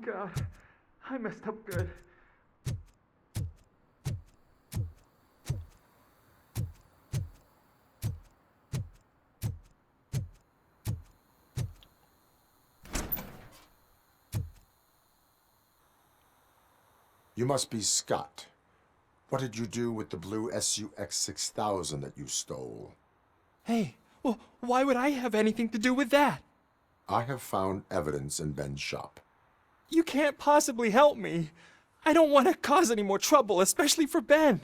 God. I messed up good. You must be Scott. What did you do with the blue SUX 6000 that you stole? Hey, well, why would I have anything to do with that? I have found evidence in Ben's shop. You can't possibly help me. I don't want to cause any more trouble, especially for Ben.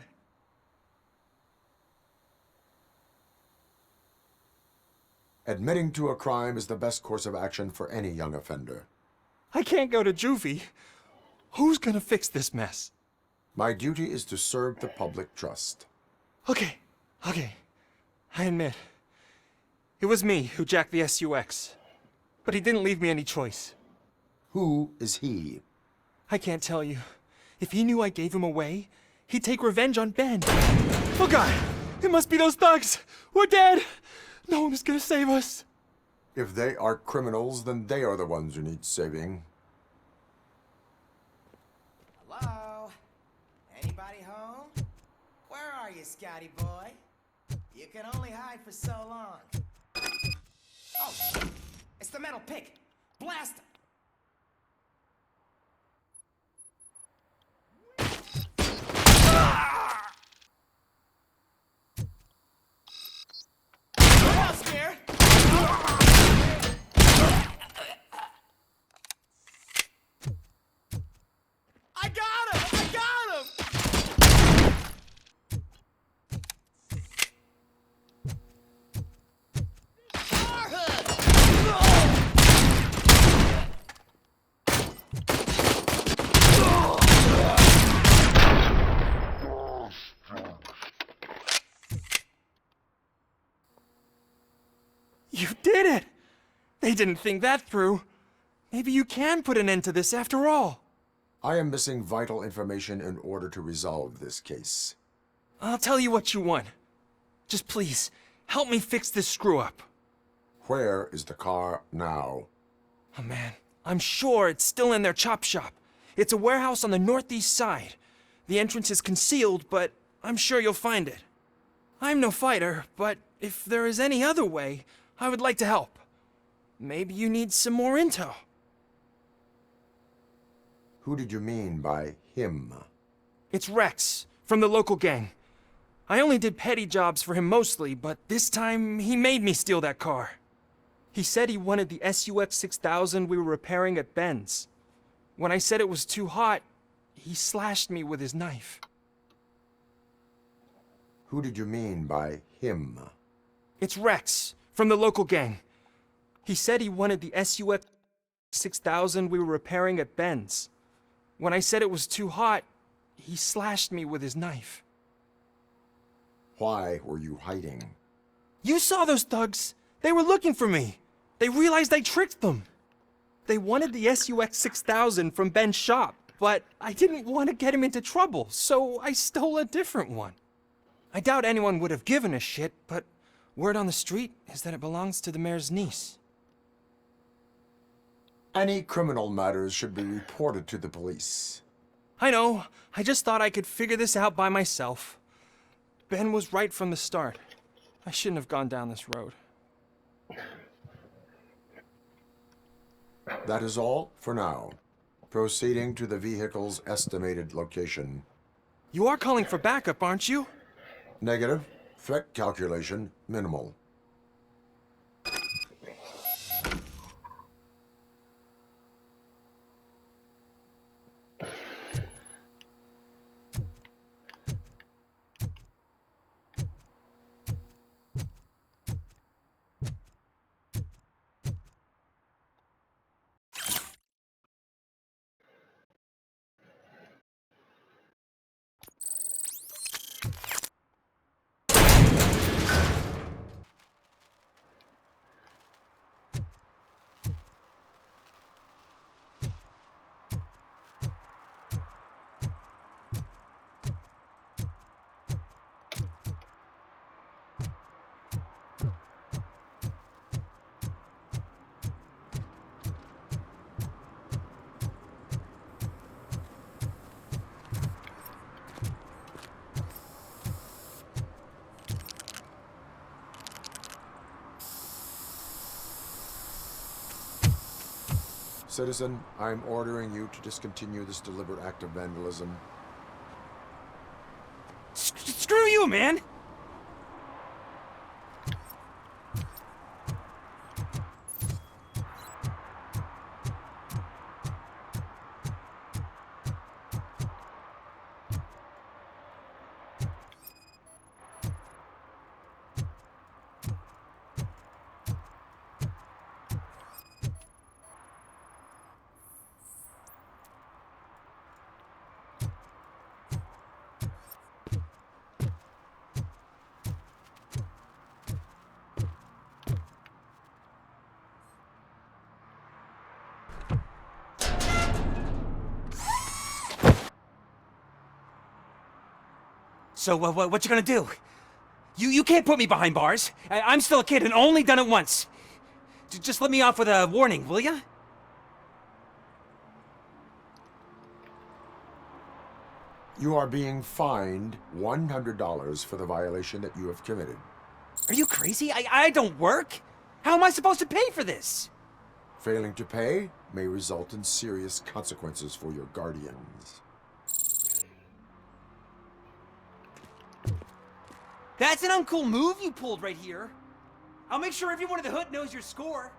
Admitting to a crime is the best course of action for any young offender. I can't go to juvie. Who's gonna fix this mess? My duty is to serve the public trust. Okay. I admit. It was me who jacked the SUX. But he didn't leave me any choice. Who is he? I can't tell you. If he knew I gave him away, he'd take revenge on Ben. Oh God! It must be those thugs! We're dead! No one is gonna save us. If they are criminals, then they are the ones who need saving. Hello? Anybody home? Where are you, Scotty boy? You can only hide for so long. Oh, it's the metal pig. Blast him! I'm not scared. I got him! I got him! You did it! They didn't think that through. Maybe you can put an end to this after all. I am missing vital information in order to resolve this case. I'll tell you what you want. Just please, help me fix this screw-up. Where is the car now? Oh man, I'm sure it's still in their chop shop. It's a warehouse on the northeast side. The entrance is concealed, but I'm sure you'll find it. I'm no fighter, but if there is any other way, I would like to help. Maybe you need some more intel. Who did you mean by him? It's Rex, from the local gang. I only did petty jobs for him mostly, but this time he made me steal that car. He said he wanted the SUX 6000 we were repairing at Ben's. When I said it was too hot, he slashed me with his knife. Who did you mean by him? It's Rex, from the local gang. He said he wanted the SUX 6000 we were repairing at Ben's. When I said it was too hot, he slashed me with his knife. Why were you hiding? You saw those thugs! They were looking for me! They realized I tricked them! They wanted the SUX 6000 from Ben's shop, but I didn't want to get him into trouble, so I stole a different one. I doubt anyone would have given a shit, but word on the street is that it belongs to the mayor's niece. Any criminal matters should be reported to the police. I know, I just thought I could figure this out by myself. Ben was right from the start. I shouldn't have gone down this road. That is all for now. Proceeding to the vehicle's estimated location. You are calling for backup, aren't you? Negative. Threat calculation minimal. Citizen, I'm ordering you to discontinue this deliberate act of vandalism. Screw you, man! So, what you gonna do? You can't put me behind bars. I'm still a kid and only done it once. Just let me off with a warning, will ya? You are being fined $100 for the violation that you have committed. Are you crazy? I don't work. How am I supposed to pay for this? Failing to pay may result in serious consequences for your guardians. That's an uncool move you pulled right here. I'll make sure everyone in the hood knows your score.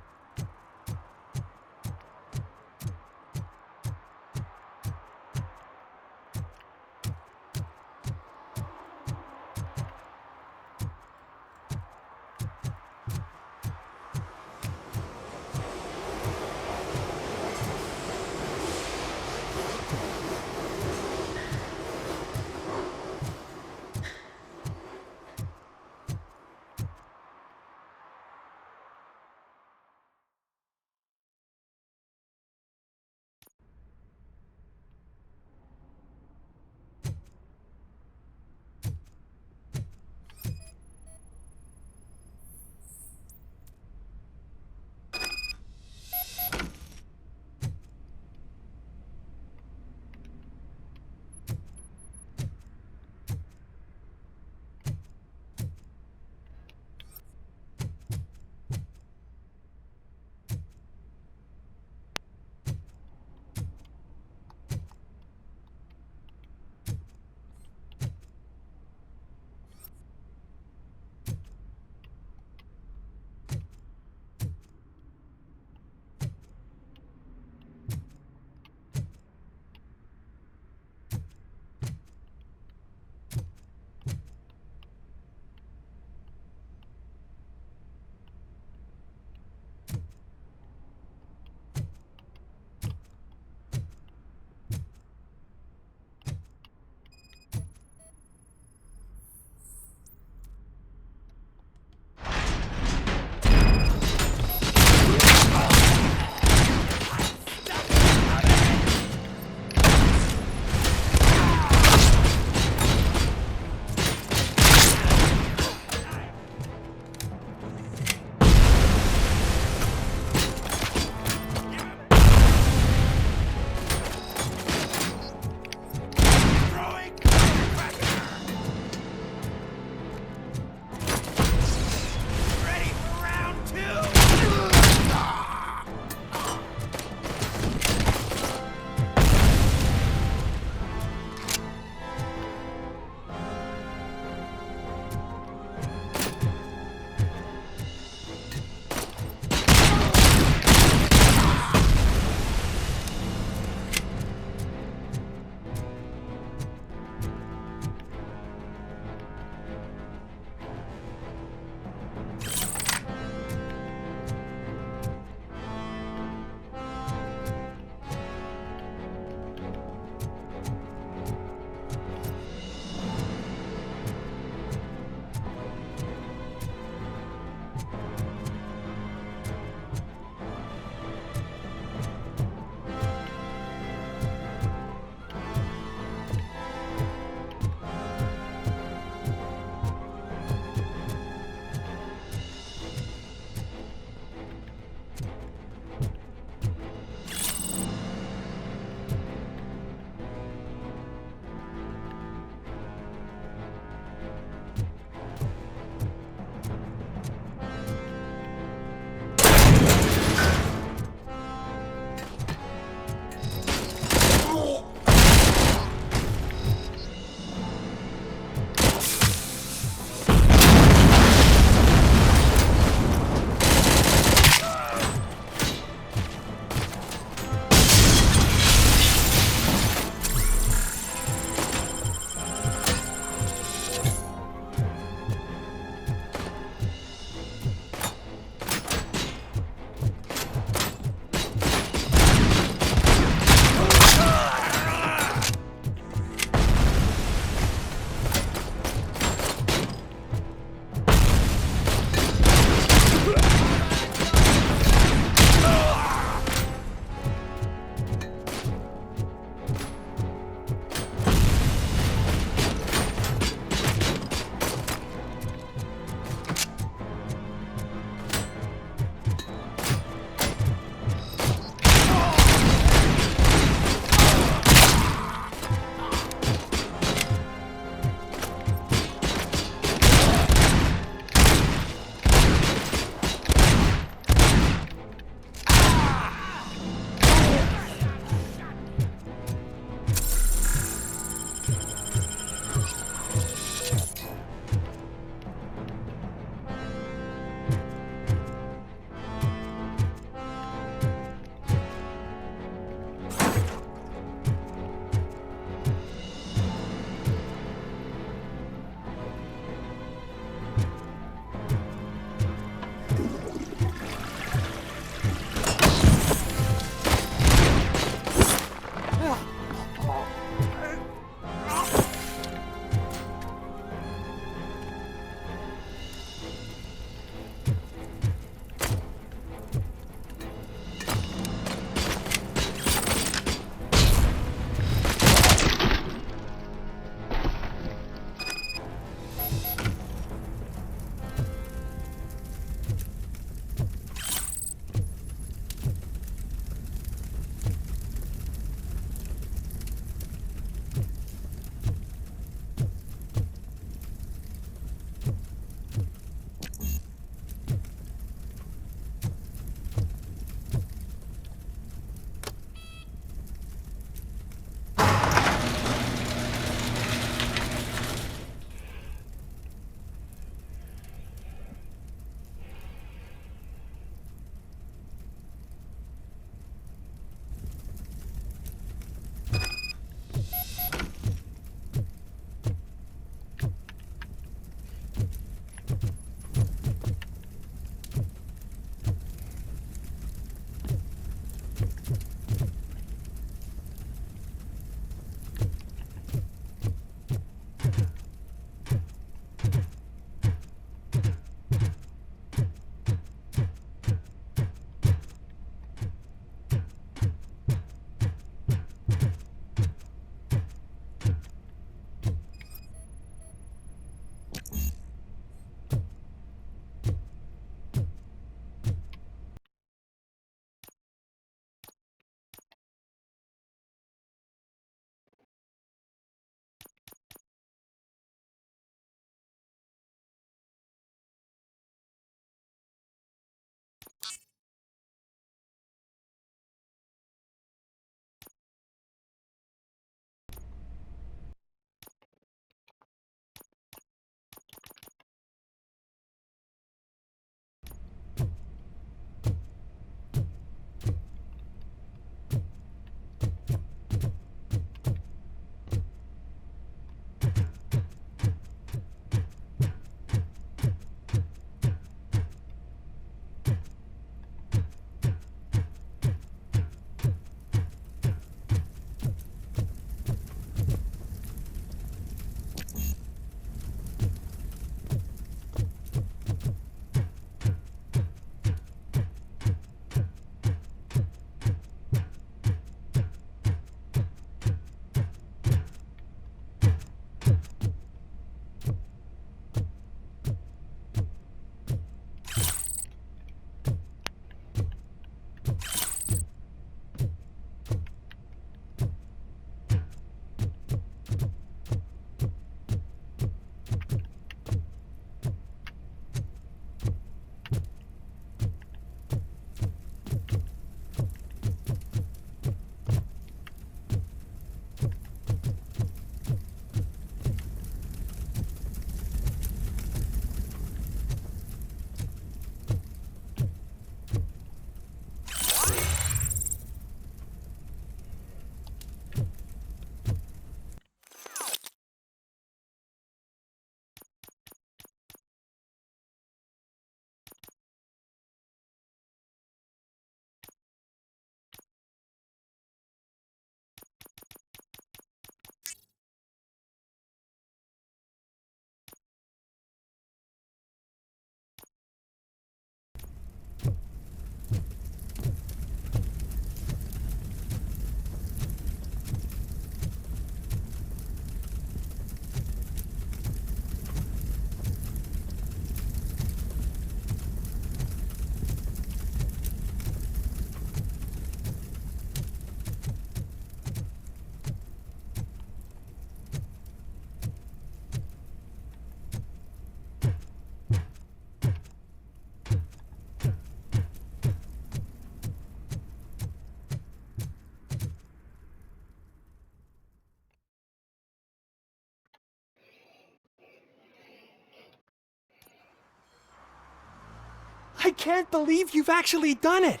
I can't believe you've actually done it!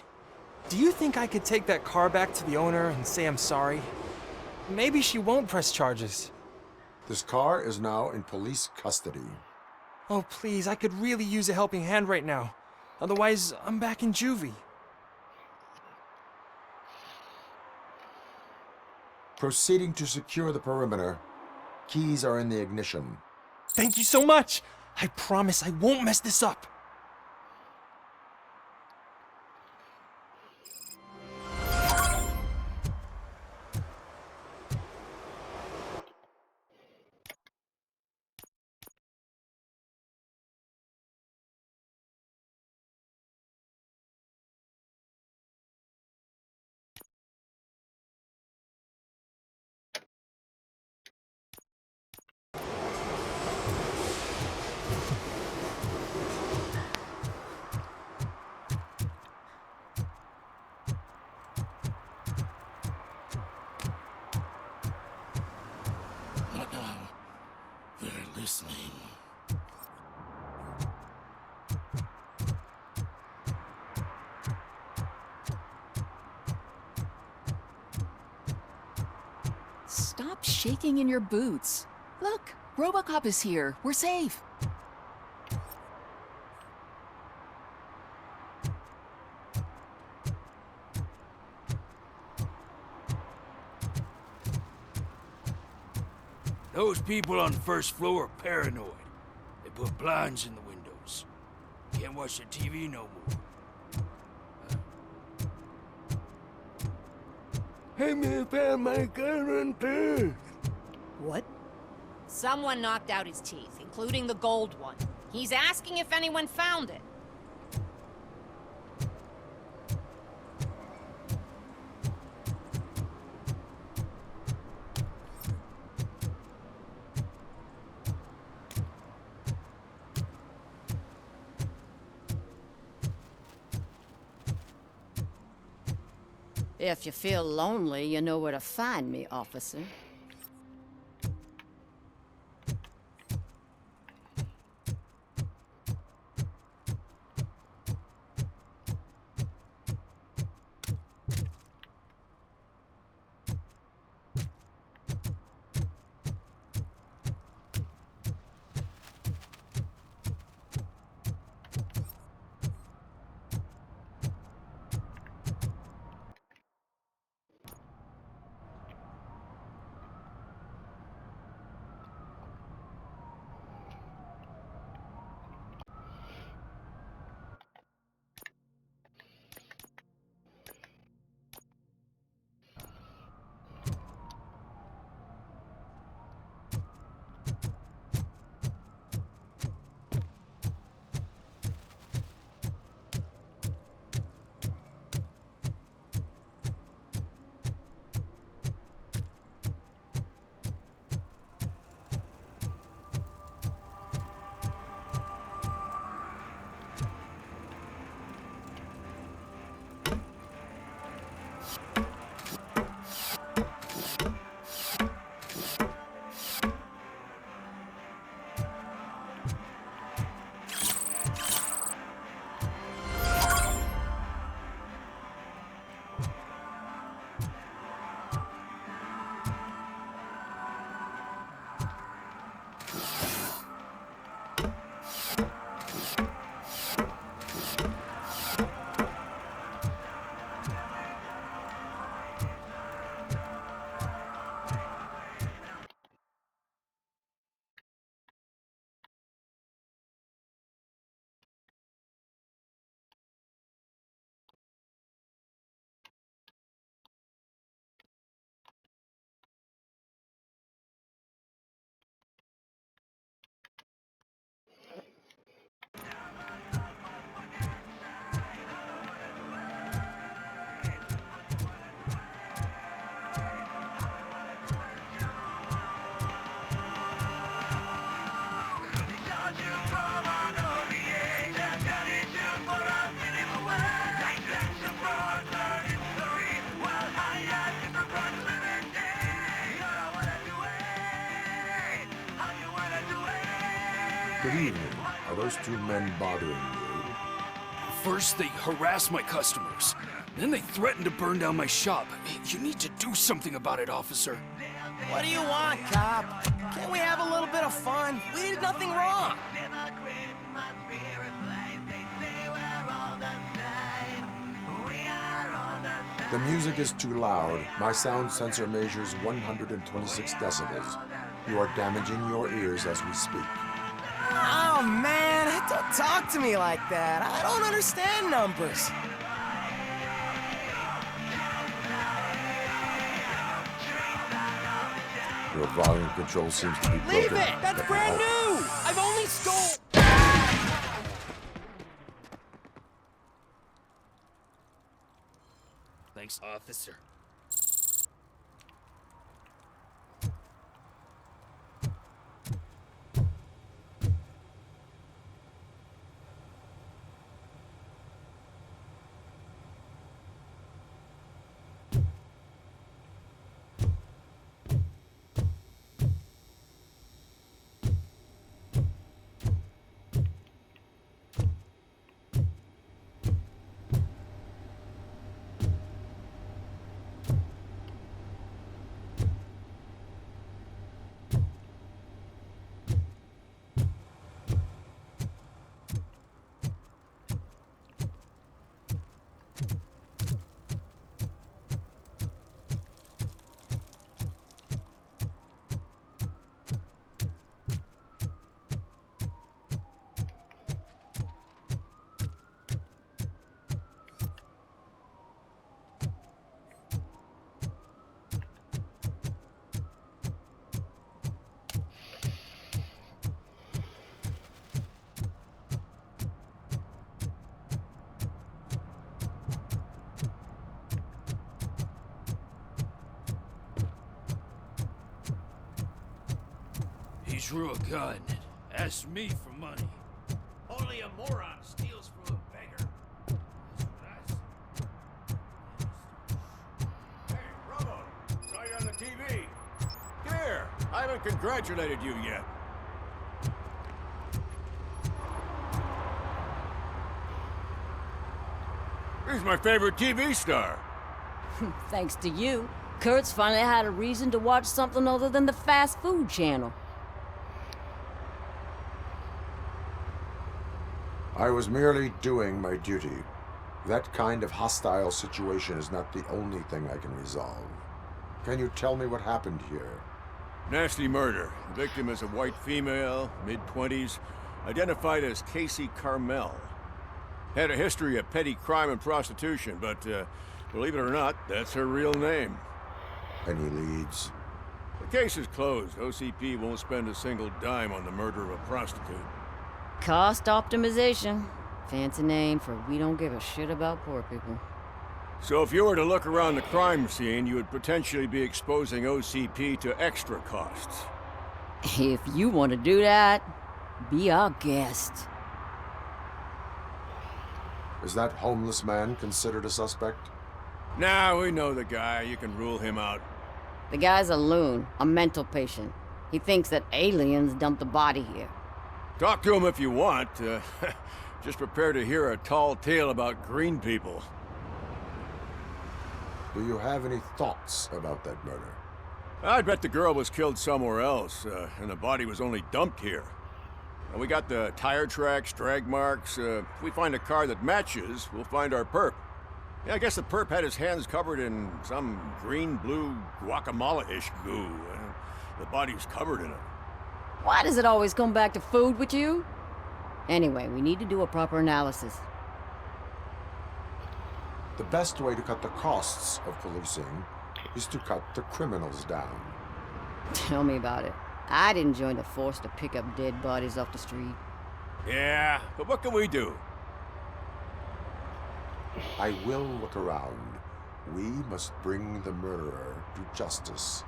Do you think I could take that car back to the owner and say I'm sorry? Maybe she won't press charges. This car is now in police custody. Oh, please, I could really use a helping hand right now. Otherwise, I'm back in juvie. Proceeding to secure the perimeter. Keys are in the ignition. Thank you so much! I promise I won't mess this up. They're listening. Stop shaking in your boots. Look, Robocop is here. We're safe. Those people on the first floor are paranoid. They put blinds in the windows. Can't watch the TV no more. Hey, me found my gun too. What? Someone knocked out his teeth, including the gold one. He's asking if anyone found it. If you feel lonely, you know where to find me, officer. Good evening. Are those two men bothering you? First, they harass my customers. Then they threaten to burn down my shop. You need to do something about it, officer. What do you want, cop? Can't we have a little bit of fun? We did nothing wrong. The music is too loud. My sound sensor measures 126 decibels. You are damaging your ears as we speak. Oh, man, don't talk to me like that. I don't understand numbers. Your volume control seems to be broken. Leave it! That's Let me brand help. new! I've only stole... Thanks, officer. He drew a gun, asked me for money. Only a moron steals from a beggar. That's what I said. Hey, Robo, saw you on the TV. Come here. I haven't congratulated you yet. He's my favorite TV star. Thanks to you, Kurt's finally had a reason to watch something other than the fast food channel. I was merely doing my duty. That kind of hostile situation is not the only thing I can resolve. Can you tell me what happened here? Nasty murder. The victim is a white female, mid-20s, identified as Casey Carmel. Had a history of petty crime and prostitution, but believe it or not, that's her real name. Any leads? The case is closed. OCP won't spend a single dime on the murder of a prostitute. Cost optimization. Fancy name for we don't give a shit about poor people. So if you were to look around the crime scene, you would potentially be exposing OCP to extra costs. If you want to do that, be our guest. Is that homeless man considered a suspect? Nah, we know the guy. You can rule him out. The guy's a loon, a mental patient. He thinks that aliens dumped the body here. Talk to him if you want. Just prepare to hear a tall tale about green people. Do you have any thoughts about that murder? I bet the girl was killed somewhere else, and the body was only dumped here. And we got the tire tracks, drag marks. If we find a car that matches, we'll find our perp. Yeah, I guess the perp had his hands covered in some green-blue guacamole-ish goo. The body's covered in it. Why does it always come back to food with you? Anyway, we need to do a proper analysis. The best way to cut the costs of policing is to cut the criminals down. Tell me about it. I didn't join the force to pick up dead bodies off the street. Yeah, but what can we do? I will look around. We must bring the murderer to justice.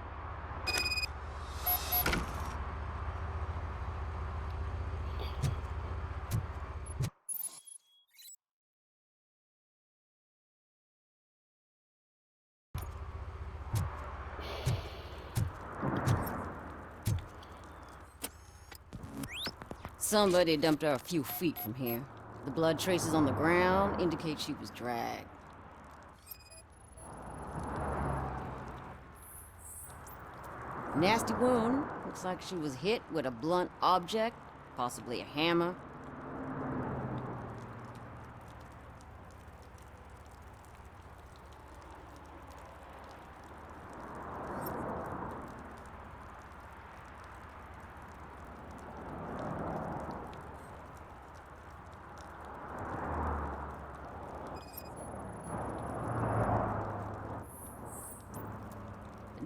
Somebody dumped her a few feet from here. The blood traces on the ground indicate she was dragged. Nasty wound. Looks like she was hit with a blunt object, possibly a hammer.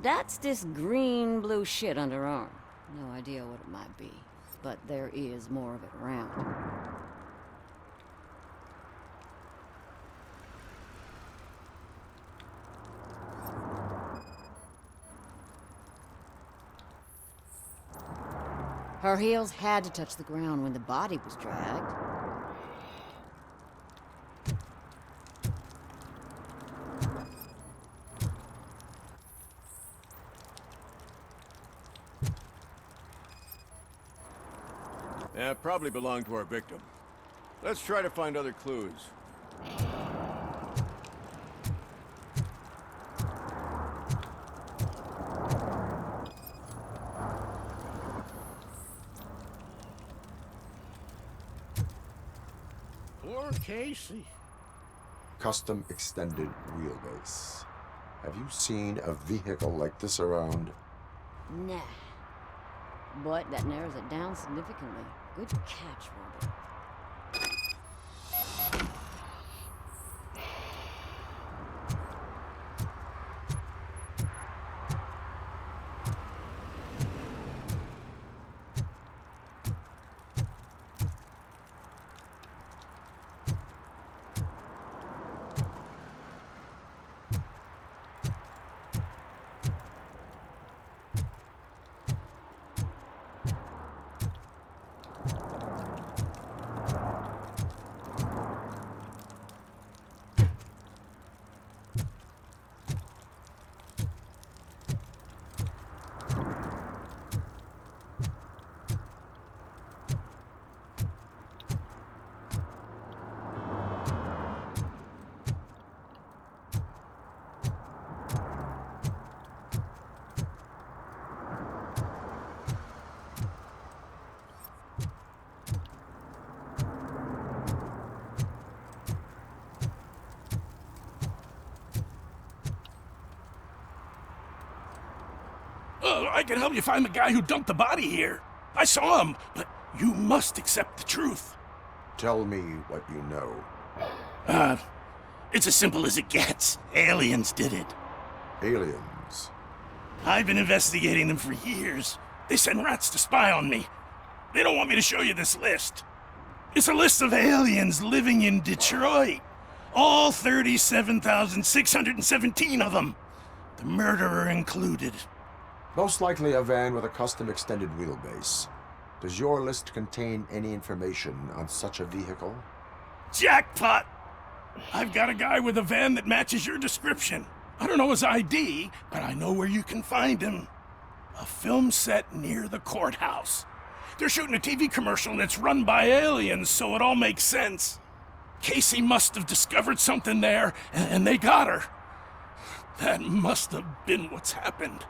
That's this green-blue shit under her arm. No idea what it might be, but there is more of it around. Her heels had to touch the ground when the body was dragged. Yeah, probably belonged to our victim. Let's try to find other clues. Poor Casey. Custom extended wheelbase. Have you seen a vehicle like this around? Nah. But that narrows it down significantly. Good catch, Robert. I can help you find the guy who dumped the body here. I saw him, but you must accept the truth. Tell me what you know. It's as simple as it gets. Aliens did it. Aliens. I've been investigating them for years. They send rats to spy on me. They don't want me to show you this list. It's a list of aliens living in Detroit. All 37,617 of them. The murderer included. Most likely a van with a custom extended wheelbase. Does your list contain any information on such a vehicle? Jackpot! I've got a guy with a van that matches your description. I don't know his ID, but I know where you can find him. A film set near the courthouse. They're shooting a TV commercial and it's run by aliens, so it all makes sense. Casey must have discovered something there, and they got her. That must have been what's happened.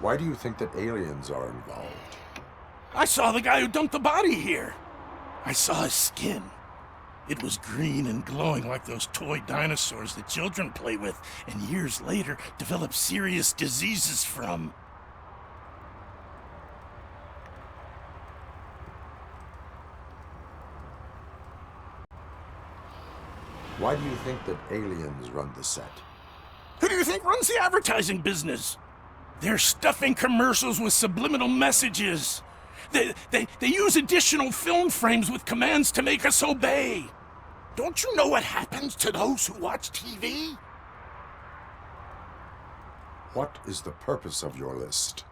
Why do you think that aliens are involved? I saw the guy who dumped the body here. I saw his skin. It was green and glowing like those toy dinosaurs that children play with and years later develop serious diseases from. Why do you think that aliens run the set? Who do you think runs the advertising business? They're stuffing commercials with subliminal messages. They use additional film frames with commands to make us obey. Don't you know what happens to those who watch TV? What is the purpose of your list?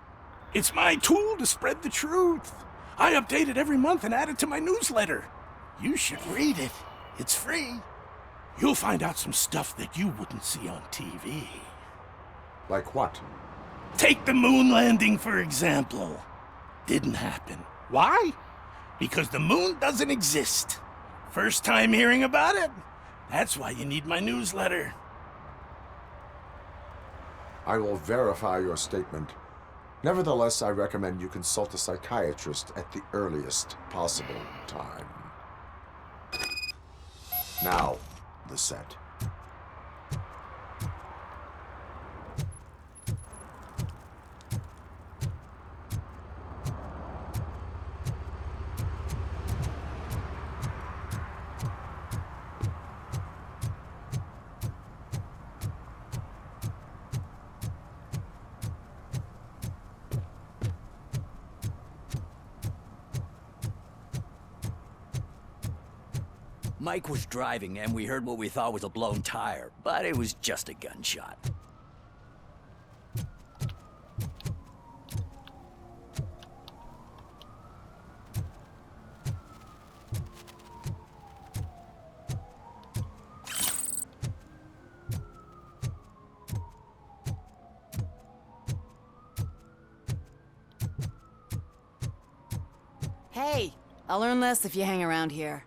It's my tool to spread the truth. I update it every month and add it to my newsletter. You should read it. It's free. You'll find out some stuff that you wouldn't see on TV. Like what? Take the moon landing, for example. Didn't happen. Why? Because the moon doesn't exist. First time hearing about it? That's why you need my newsletter. I will verify your statement. Nevertheless, I recommend you consult a psychiatrist at the earliest possible time. Now, the set. Mike was driving, and we heard what we thought was a blown tire, but it was just a gunshot. Hey, I'll learn less if you hang around here.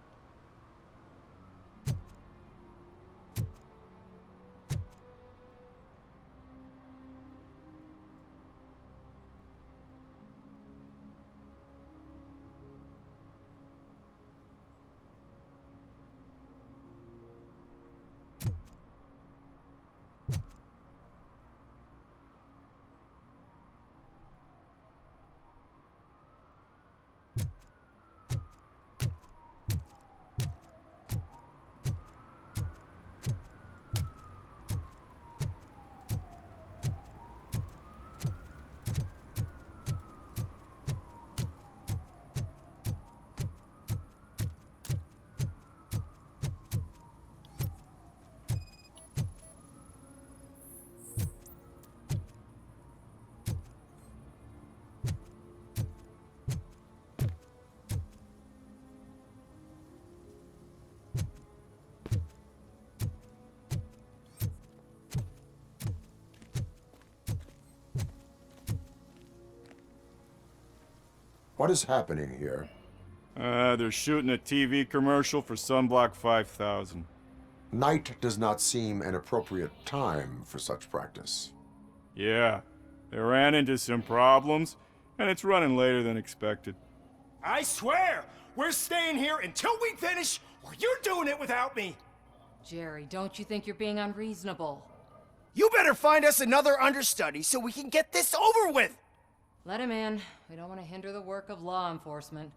What is happening here? They're shooting a TV commercial for Sunblock 5000. Night does not seem an appropriate time for such practice. Yeah, they ran into some problems, and it's running later than expected. I swear, we're staying here until we finish, or you're doing it without me. Jerry, don't you think you're being unreasonable? You better find us another understudy so we can get this over with. Let him in. We don't want to hinder the work of law enforcement.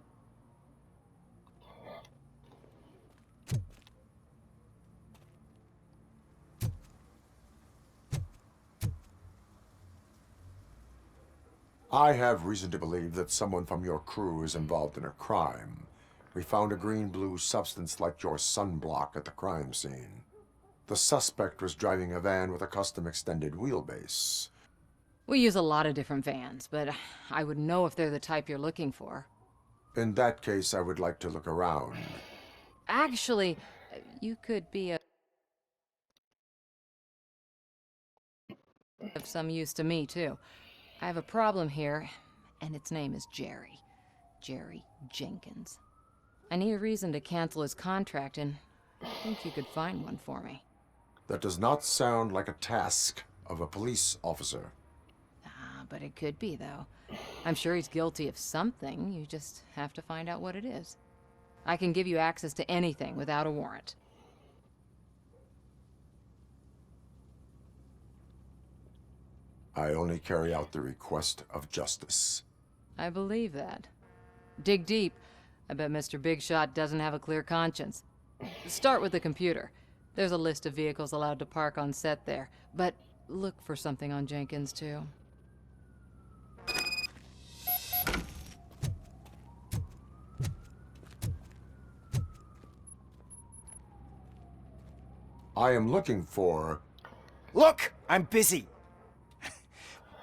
I have reason to believe that someone from your crew is involved in a crime. We found a green-blue substance like your sunblock at the crime scene. The suspect was driving a van with a custom extended wheelbase. We use a lot of different vans, but I would know if they're the type you're looking for. In that case, I would like to look around. Actually, you could be of some use to me, too. I have a problem here, and its name is Jerry. Jerry Jenkins. I need a reason to cancel his contract, and I think you could find one for me. That does not sound like a task of a police officer. But it could be, though. I'm sure he's guilty of something. You just have to find out what it is. I can give you access to anything without a warrant. I only carry out the request of justice. I believe that. Dig deep. I bet Mr. Big Shot doesn't have a clear conscience. Start with the computer. There's a list of vehicles allowed to park on set there. But look for something on Jenkins, too. I am looking for... Look, I'm busy.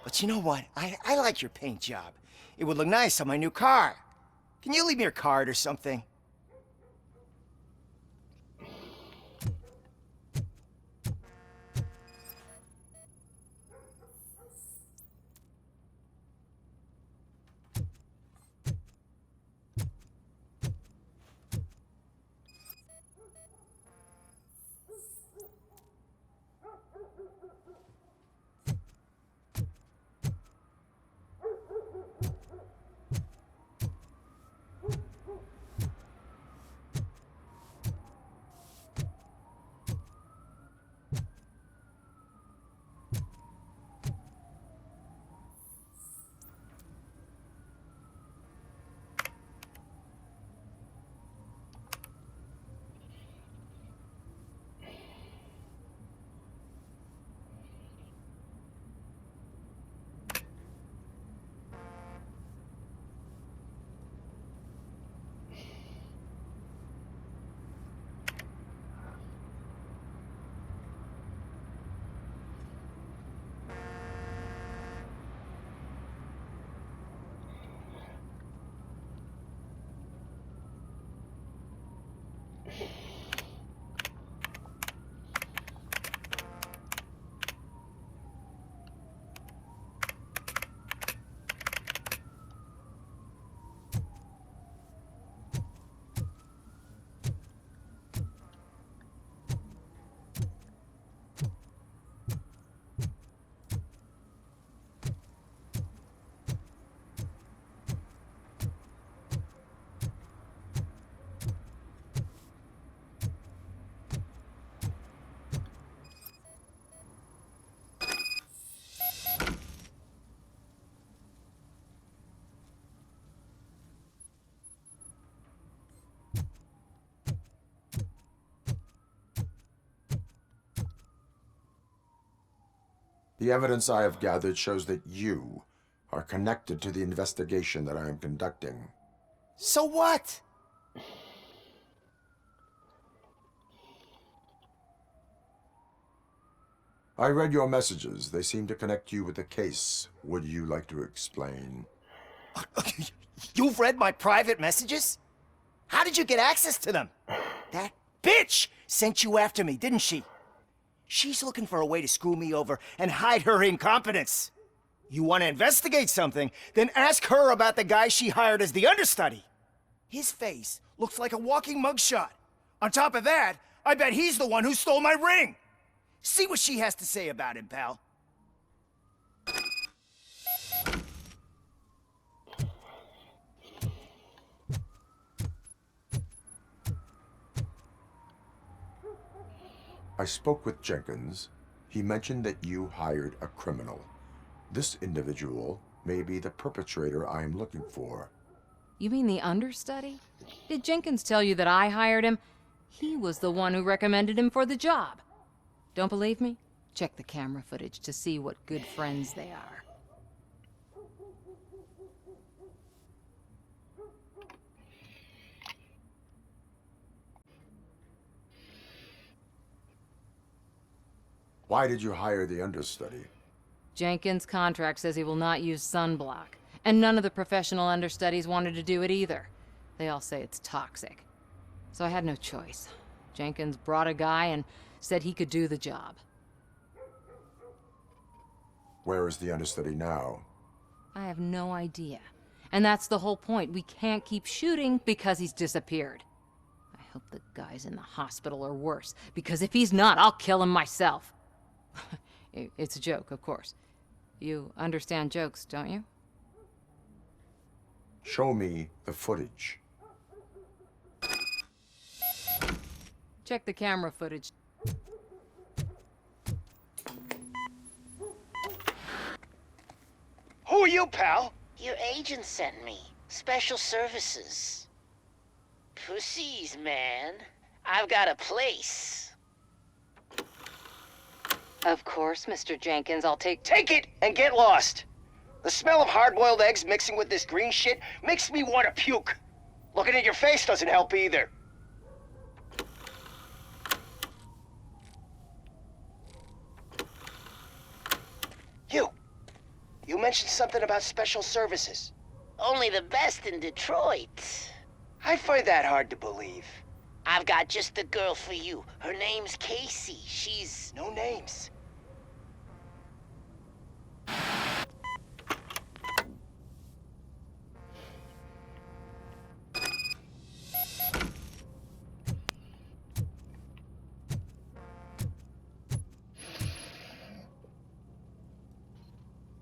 But you know what? I like your paint job. It would look nice on my new car. Can you leave me your card or something? The evidence I have gathered shows that you are connected to the investigation that I am conducting. So what? I read your messages. They seem to connect you with the case. Would you like to explain? You've read my private messages? How did you get access to them? That bitch sent you after me, didn't she? She's looking for a way to screw me over and hide her incompetence. You want to investigate something, then ask her about the guy she hired as the understudy. His face looks like a walking mugshot. On top of that, I bet he's the one who stole my ring. See what she has to say about him, pal. I spoke with Jenkins. He mentioned that you hired a criminal. This individual may be the perpetrator I am looking for. You mean the understudy? Did Jenkins tell you that I hired him? He was the one who recommended him for the job. Don't believe me? Check the camera footage to see what good friends they are. Why did you hire the understudy? Jenkins' contract says he will not use sunblock, and none of the professional understudies wanted to do it either. They all say it's toxic. So I had no choice. Jenkins brought a guy and said he could do the job. Where is the understudy now? I have no idea. And that's the whole point. We can't keep shooting because he's disappeared. I hope the guy's in the hospital or worse, because if he's not, I'll kill him myself. It's a joke, of course. You understand jokes, don't you? Show me the footage. Check the camera footage. Who are you, pal? Your agent sent me. Special services. Pussies, man. I've got a place. Of course, Mr. Jenkins, I'll take... Take it and get lost. The smell of hard-boiled eggs mixing with this green shit makes me want to puke. Looking at your face doesn't help either. You mentioned something about special services. Only the best in Detroit. I find that hard to believe. I've got just the girl for you. Her name's Casey. She's... No names.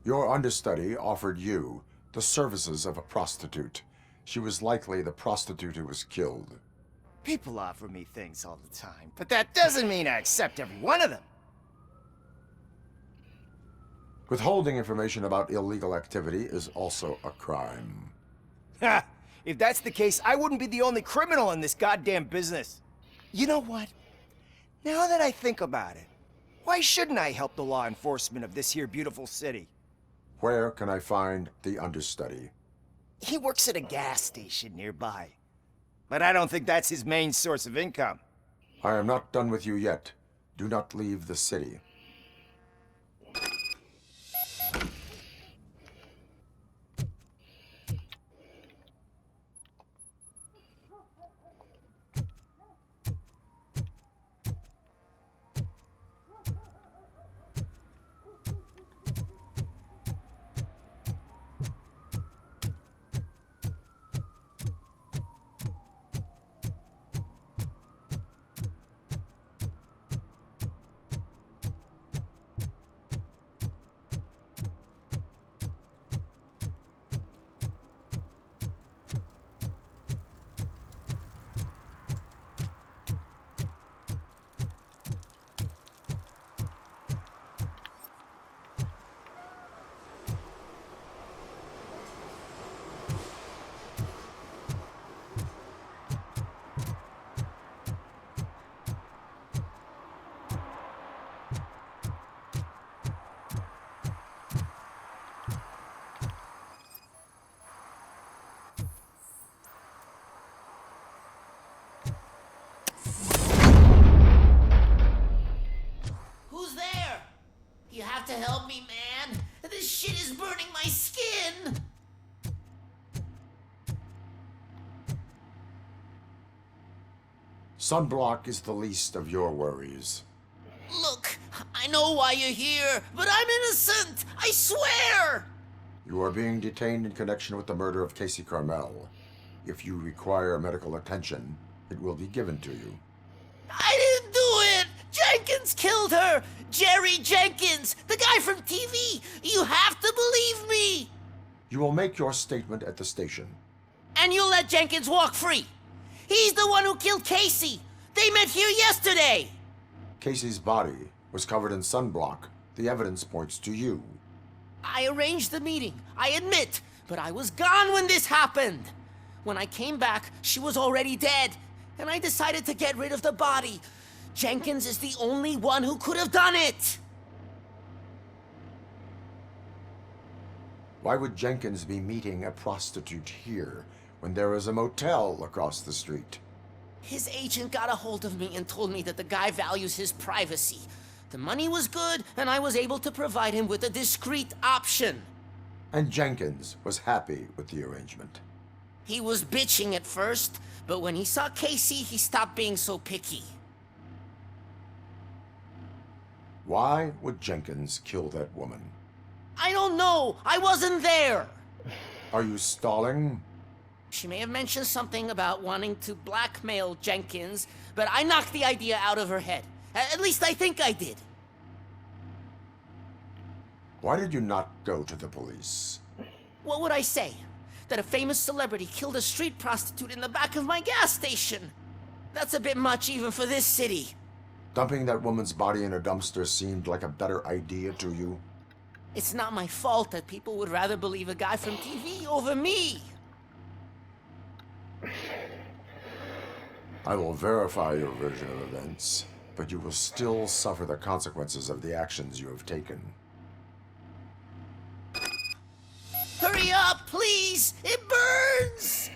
Your understudy offered you the services of a prostitute. She was likely the prostitute who was killed. People offer me things all the time, but that doesn't mean I accept every one of them. Withholding information about illegal activity is also a crime. Ha! If that's the case, I wouldn't be the only criminal in this goddamn business. You know what? Now that I think about it, why shouldn't I help the law enforcement of this here beautiful city? Where can I find the understudy? He works at a gas station nearby. But I don't think that's his main source of income. I am not done with you yet. Do not leave the city. Sunblock is the least of your worries. Look, I know why you're here, but I'm innocent! I swear! You are being detained in connection with the murder of Casey Carmel. If you require medical attention, it will be given to you. I didn't do it! Jenkins killed her! Jerry Jenkins! The guy from TV! You have to believe me! You will make your statement at the station. And you'll let Jenkins walk free! He's the one who killed Casey! They met here yesterday! Casey's body was covered in sunblock. The evidence points to you. I arranged the meeting, I admit, but I was gone when this happened. When I came back, she was already dead, and I decided to get rid of the body. Jenkins is the only one who could have done it! Why would Jenkins be meeting a prostitute here when there is a motel across the street? His agent got a hold of me and told me that the guy values his privacy. The money was good, and I was able to provide him with a discreet option. And Jenkins was happy with the arrangement. He was bitching at first, but when he saw Casey, he stopped being so picky. Why would Jenkins kill that woman? I don't know! I wasn't there! Are you stalling? She may have mentioned something about wanting to blackmail Jenkins, but I knocked the idea out of her head. At least I think I did. Why did you not go to the police? What would I say? That a famous celebrity killed a street prostitute in the back of my gas station? That's a bit much even for this city. Dumping that woman's body in a dumpster seemed like a better idea to you? It's not my fault that people would rather believe a guy from TV over me. I will verify your version of events, but you will still suffer the consequences of the actions you have taken. Hurry up, please! It burns!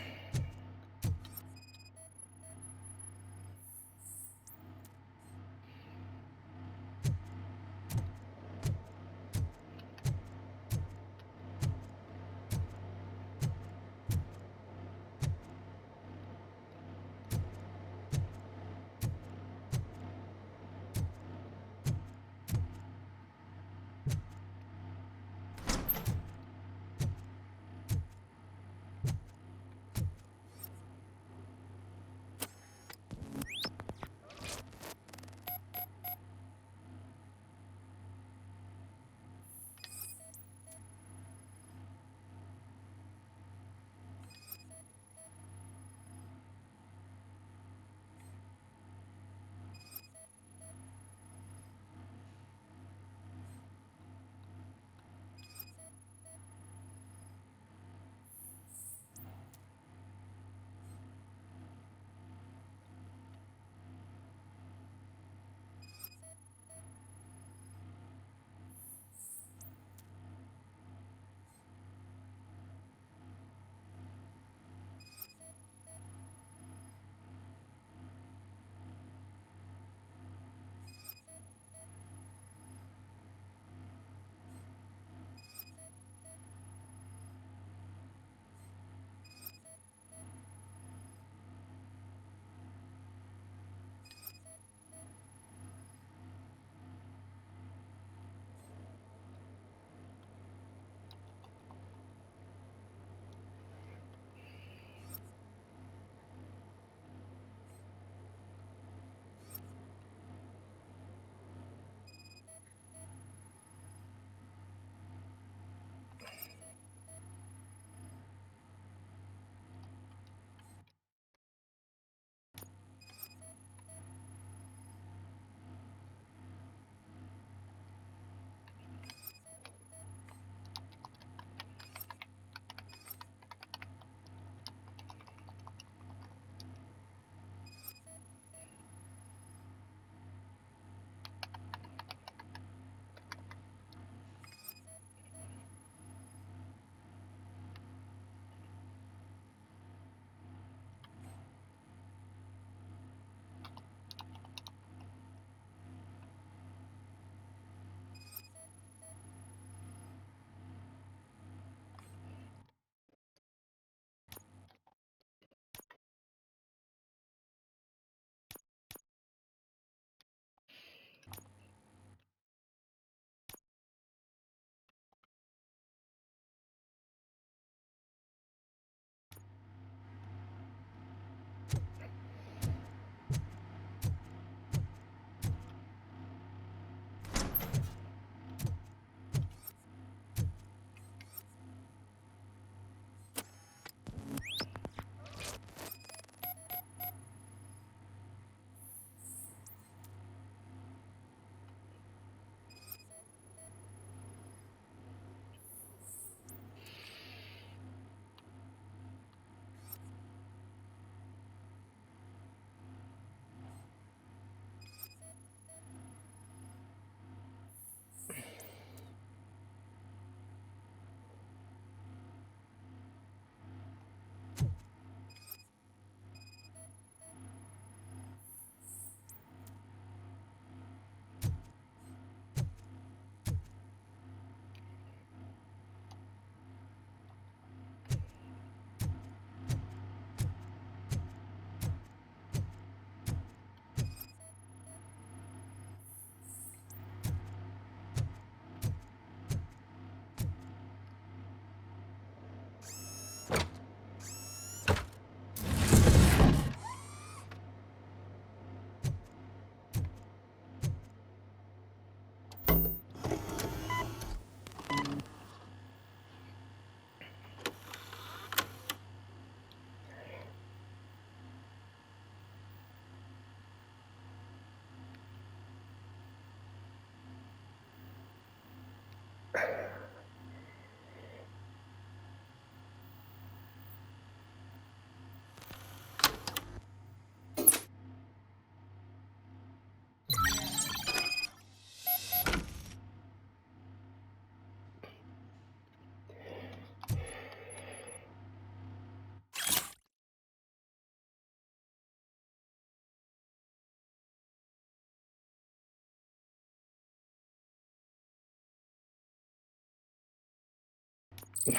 So,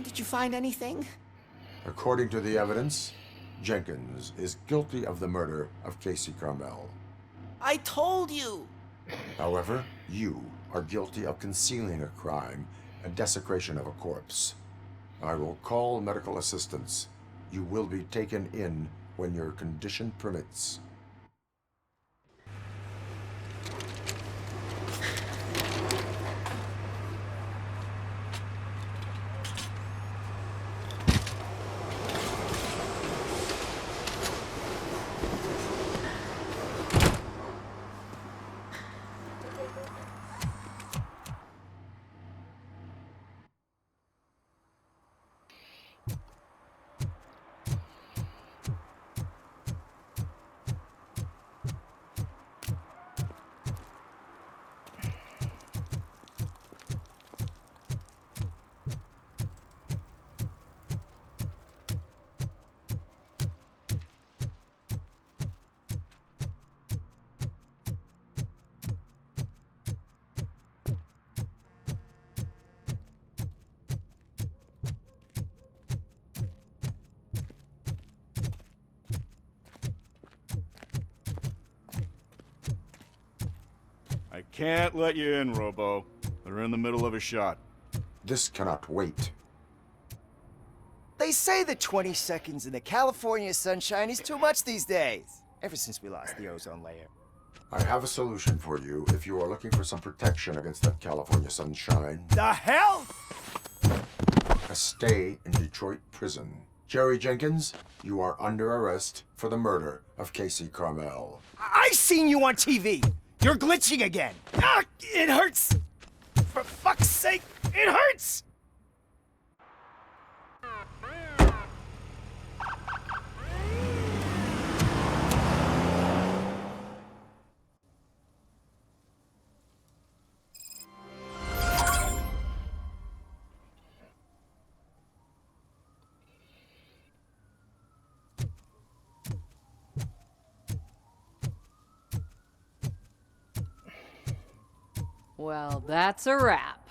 did you find anything? According to the evidence, Jenkins is guilty of the murder of Casey Carmel. I told you! However, you are guilty of concealing a crime and desecration of a corpse. I will call medical assistance. You will be taken in when your condition permits. I can't let you in, Robo. They're in the middle of a shot. This cannot wait. They say the 20 seconds in the California sunshine is too much these days. Ever since we lost the ozone layer. I have a solution for you if you are looking for some protection against that California sunshine. The hell? A stay in Detroit prison. Jerry Jenkins, you are under arrest for the murder of Casey Carmel. I seen you on TV! You're glitching again! Ah, it hurts! For fuck's sake, it hurts! Well, that's a wrap.